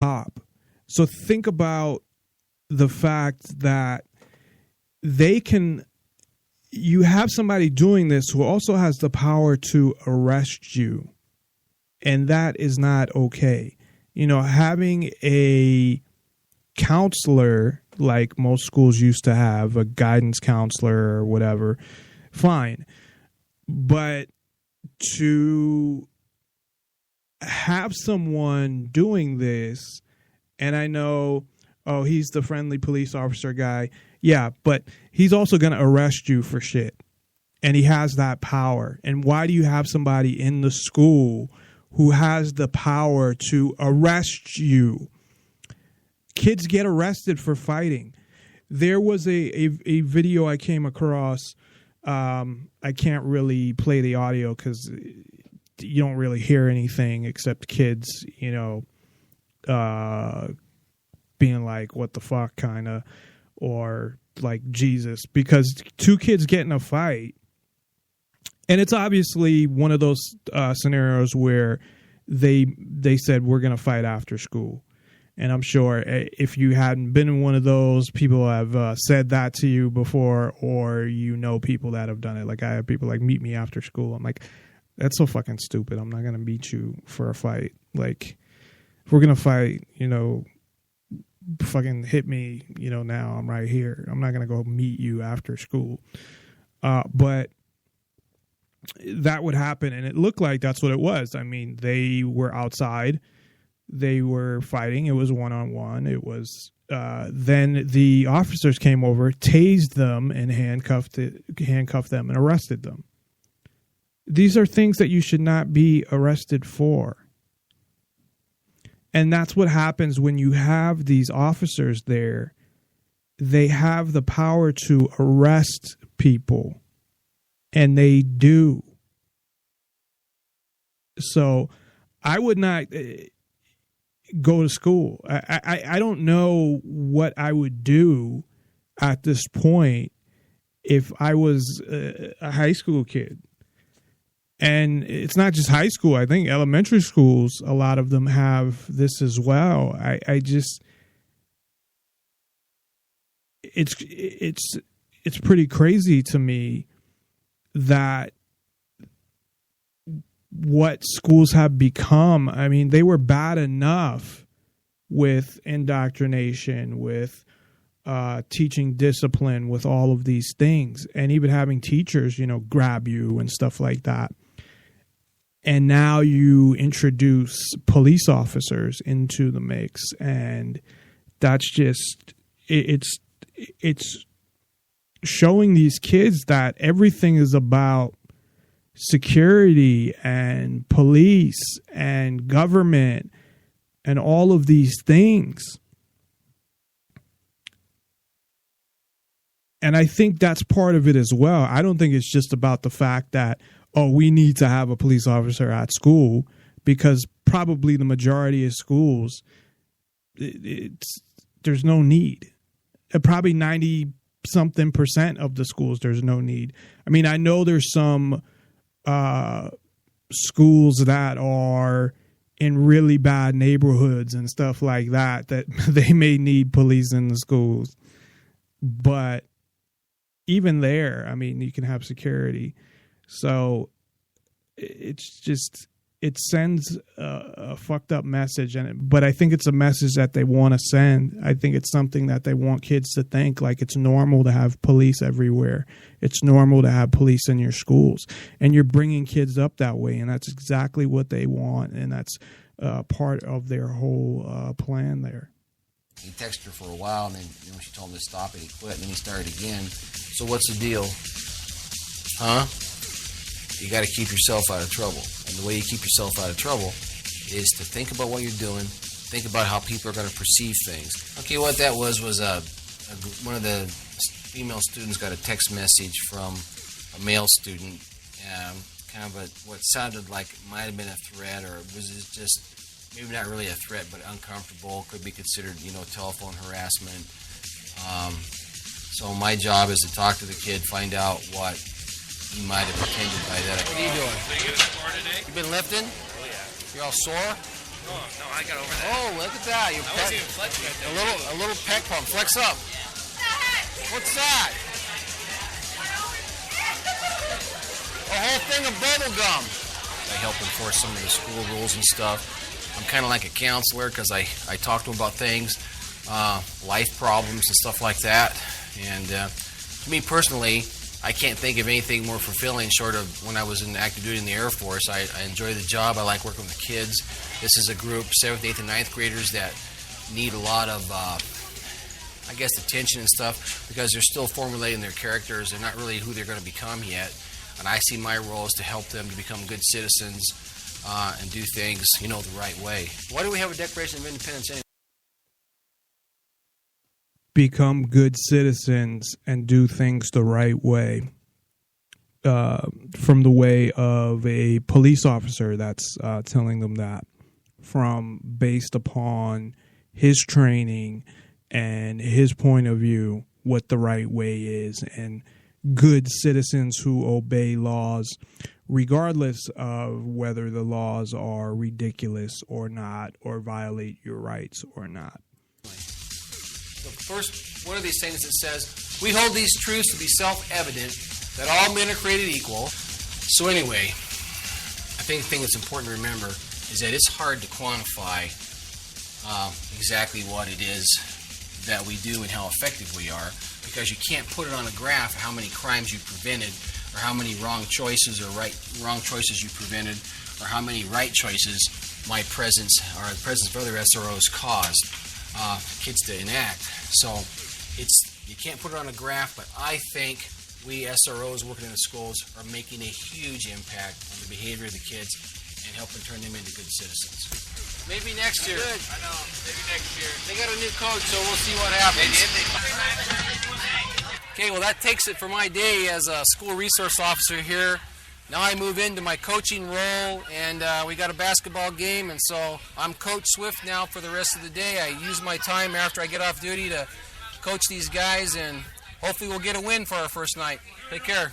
top. So think about the fact that you have somebody doing this who also has the power to arrest you. And that is not okay. Having a counselor, like most schools used to have, a guidance counselor or whatever, fine. But to have someone doing this, and I know, oh, he's the friendly police officer guy. Yeah, but he's also going to arrest you for shit. And he has that power. And why do you have somebody in the school who has the power to arrest you? Kids get arrested for fighting. There was a video I came across. I can't really play the audio because you don't really hear anything except kids, being like, what the fuck, kind of, or like Jesus, because two kids get in a fight. And it's obviously one of those scenarios where they said, we're going to fight after school. And I'm sure if you hadn't been in one of those, people have said that to you before, or people that have done it. Like I have people like, meet me after school. I'm like, that's so fucking stupid. I'm not going to meet you for a fight. Like, if we're going to fight, fucking hit me, now I'm right here. I'm not going to go meet you after school. But that would happen, and it looked like that's what it was. I mean, they were outside. They were fighting. It was one-on-one. It was then the officers came over, tased them, and handcuffed them and arrested them. These are things that you should not be arrested for. And that's what happens when you have these officers there. They have the power to arrest people. And they do. So I would not go to school. I don't know what I would do at this point if I was a high school kid. And it's not just high school. I think elementary schools, a lot of them have this as well. It's pretty crazy to me that what schools have become. I mean, they were bad enough with indoctrination, with teaching discipline, with all of these things, and even having teachers, grab you and stuff like that. And now you introduce police officers into the mix, and that's just it's showing these kids that everything is about security and police and government and all of these things. And I think that's part of it as well. I don't think it's just about the fact that, oh, we need to have a police officer at school, because probably the majority of schools, there's no need. Probably 90-something% of the schools, there's no need. I mean, I know there's some schools that are in really bad neighborhoods and stuff like that they may need police in the schools. But even there, I mean, you can have security. So it's just, it sends a fucked up message. But I think it's a message that they want to send. I think it's something that they want kids to think, like it's normal to have police everywhere. It's normal to have police in your schools. And you're bringing kids up that way. And that's exactly what they want. And that's part of their whole plan there. He texted her for a while, and then she told him to stop it. He quit, and then he started again. So what's the deal? Huh? You got to keep yourself out of trouble. And the way you keep yourself out of trouble is to think about what you're doing, think about how people are going to perceive things. Okay, what that was one of the female students got a text message from a male student, kind of what sounded like it might have been a threat, or was it just maybe not really a threat, but uncomfortable, could be considered, telephone harassment. So my job is to talk to the kid, find out what he might have intended by that. What are you doing? You been lifting? Oh, yeah. You're all sore? No, I got over that. Oh, look at that. You I was even flexing right there. a little pec pump. Flex up. What's that? A whole thing of bubble gum. I help enforce some of the school rules and stuff. I'm kind of like a counselor because I talk to them about things, life problems and stuff like that. And to me personally, I can't think of anything more fulfilling short of when I was in active duty in the Air Force. I enjoy the job. I like working with the kids. This is a group, 7th, 8th, and 9th graders that need a lot of, attention and stuff because they're still formulating their characters. They're not really who they're going to become yet. And I see my role is to help them to become good citizens and do things, the right way. Why do we have a Declaration of Independence anyway? Become good citizens and do things the right way. From the way of a police officer that's telling them that, from based upon his training and his point of view, what the right way is, and good citizens who obey laws regardless of whether the laws are ridiculous or not, or violate your rights or not. The first one of these things that says, we hold these truths to be self-evident, that all men are created equal. So anyway, I think the thing that's important to remember is that it's hard to quantify exactly what it is that we do and how effective we are, because you can't put it on a graph how many crimes you prevented, or how many wrong choices you prevented, or how many right choices my presence or the presence of other SROs caused kids to enact. So you can't put it on a graph, but I think we SROs working in the schools are making a huge impact on the behavior of the kids and helping turn them into good citizens. Maybe next year. Good. I know. Maybe next year. They got a new coach, so we'll see what happens. Okay, well, that takes it for my day as a school resource officer here. Now I move into my coaching role, and we got a basketball game, and so I'm Coach Swift now for the rest of the day. I use my time after I get off duty to coach these guys, and hopefully we'll get a win for our first night. Take care.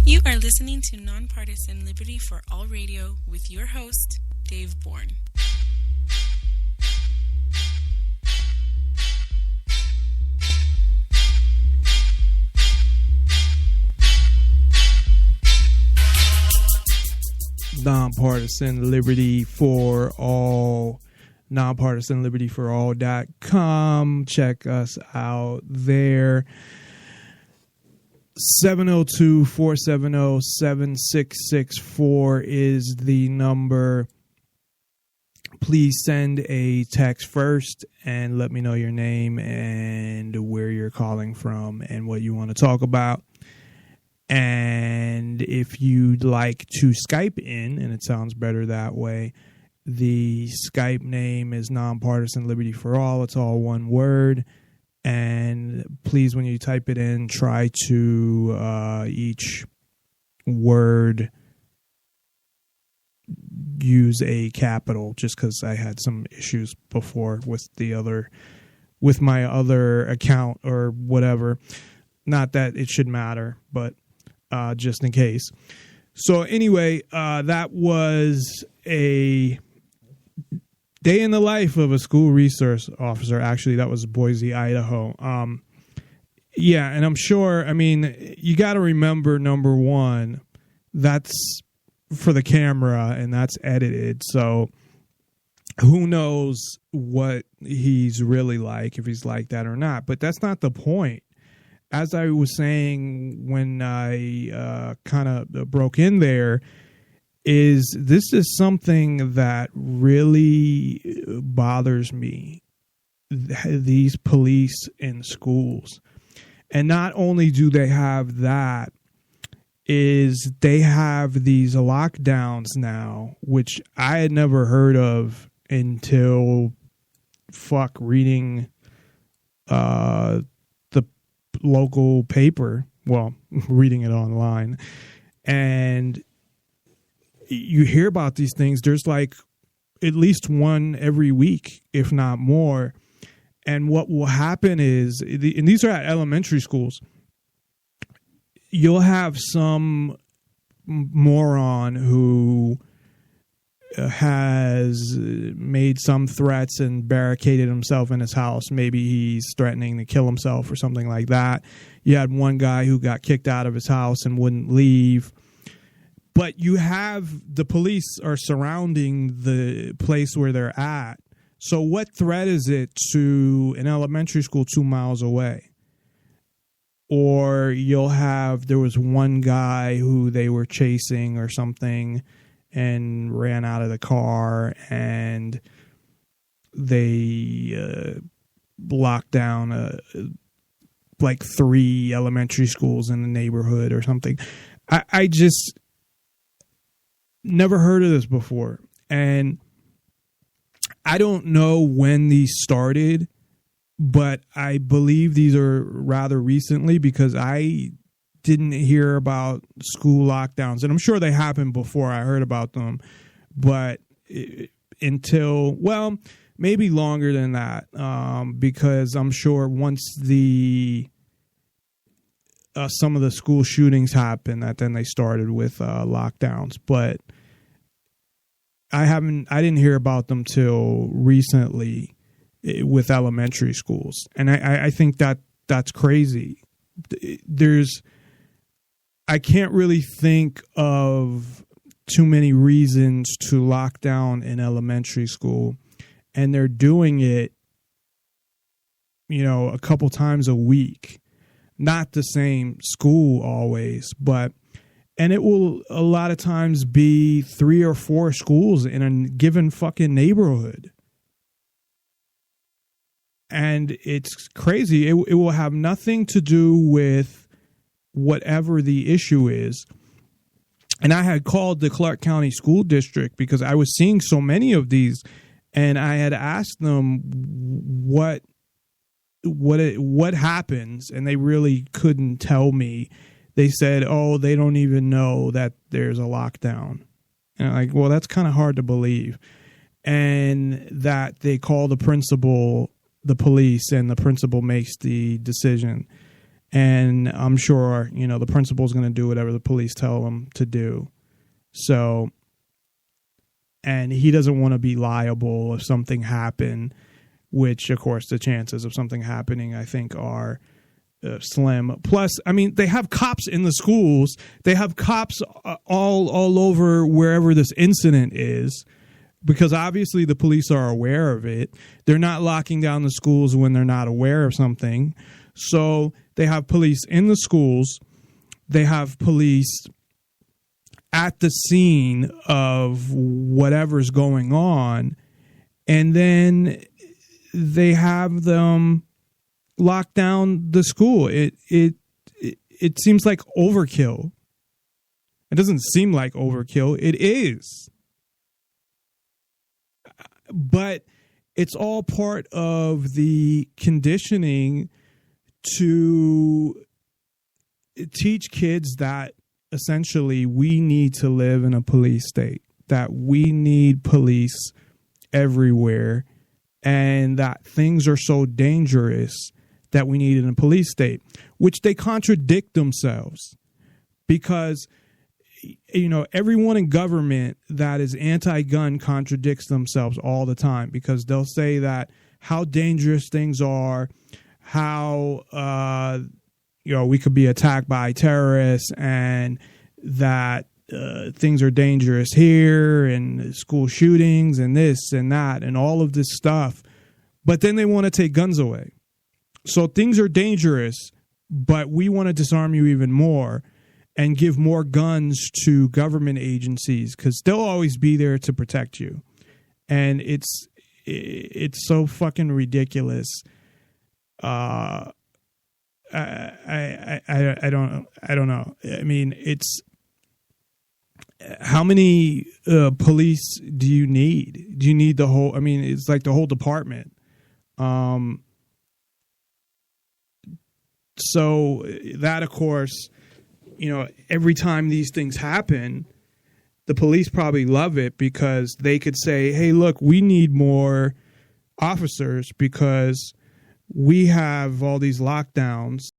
You are listening to Nonpartisan Liberty for All Radio with your host, Dave Bourne. Nonpartisan Liberty for All, NonPartisanLibertyForall.com. Check us out there. 702-470-7664 is the number. Please send a text first and let me know your name and where you're calling from and what you want to talk about. And if you'd like to Skype in, and it sounds better that way, the Skype name is Nonpartisan Liberty for All. It's all one word. And please, when you type it in, try to each word use a capital, just because I had some issues before with my other account or whatever. Not that it should matter, but just in case. So anyway, that was a day in the life of a school resource officer. Actually, that was Boise, Idaho. Yeah, and I'm sure, you got to remember, number one, that's for the camera and that's edited. So who knows what he's really like, if he's like that or not. But that's not the point. As I was saying when I kind of broke in there, this is something that really bothers me, these police in schools. And not only do they have that, is they have these lockdowns now, which I had never heard of until reading the local paper. Well, reading it online. And you hear about these things. There's like at least one every week, if not more. And what will happen is, and these are at elementary schools, you'll have some moron who has made some threats and barricaded himself in his house. Maybe he's threatening to kill himself or something like that. You had one guy who got kicked out of his house and wouldn't leave. But you have the police are surrounding the place where they're at. So what threat is it to an elementary school 2 miles away? Or you'll have, there was one guy who they were chasing or something and ran out of the car, and they locked down like 3 elementary schools in the neighborhood or something. I just never heard of this before. And I don't know when these started, but I believe these are rather recently, because I didn't hear about school lockdowns, and I'm sure they happened before I heard about them, but until, well, maybe longer than that, because I'm sure once the some of the school shootings happened, that then they started with lockdowns. But I didn't hear about them till recently with elementary schools, and I think that's crazy. I can't really think of too many reasons to lock down in elementary school, and they're doing it, a couple times a week. Not the same school always, and it will a lot of times be 3 or 4 schools in a given fucking neighborhood. And it's crazy. It will have nothing to do with whatever the issue is. And I had called the Clark County School District because I was seeing so many of these, and I had asked them what happens, and they really couldn't tell me. They said, "Oh, they don't even know that there's a lockdown." And I'm like, well, that's kind of hard to believe. And that they call the principal, the police, and the principal makes the decision. And I'm sure, the principal's going to do whatever the police tell him to do. So, and he doesn't want to be liable if something happened, which, of course, the chances of something happening, I think, are slim. Plus, they have cops in the schools. They have cops all over wherever this incident is, because obviously the police are aware of it. They're not locking down the schools when they're not aware of something. So they have police in the schools. They have police at the scene of whatever's going on. And then they have them lock down the school. It seems like overkill. It doesn't seem like overkill. It is. But it's all part of the conditioning to teach kids that essentially we need to live in a police state, that we need police everywhere, and that things are so dangerous that we need in a police state, which they contradict themselves, because everyone in government that is anti-gun contradicts themselves all the time, because they'll say that how dangerous things are, how we could be attacked by terrorists, and that things are dangerous here, and school shootings and this and that and all of this stuff. But then they want to take guns away. So things are dangerous, but we want to disarm you even more and give more guns to government agencies, because they'll always be there to protect you. And it's so fucking ridiculous. I don't know. It's how many police do you need? Do you need the whole? It's like the whole department. So that, of course, every time these things happen, the police probably love it, because they could say, hey, look, we need more officers because we have all these lockdowns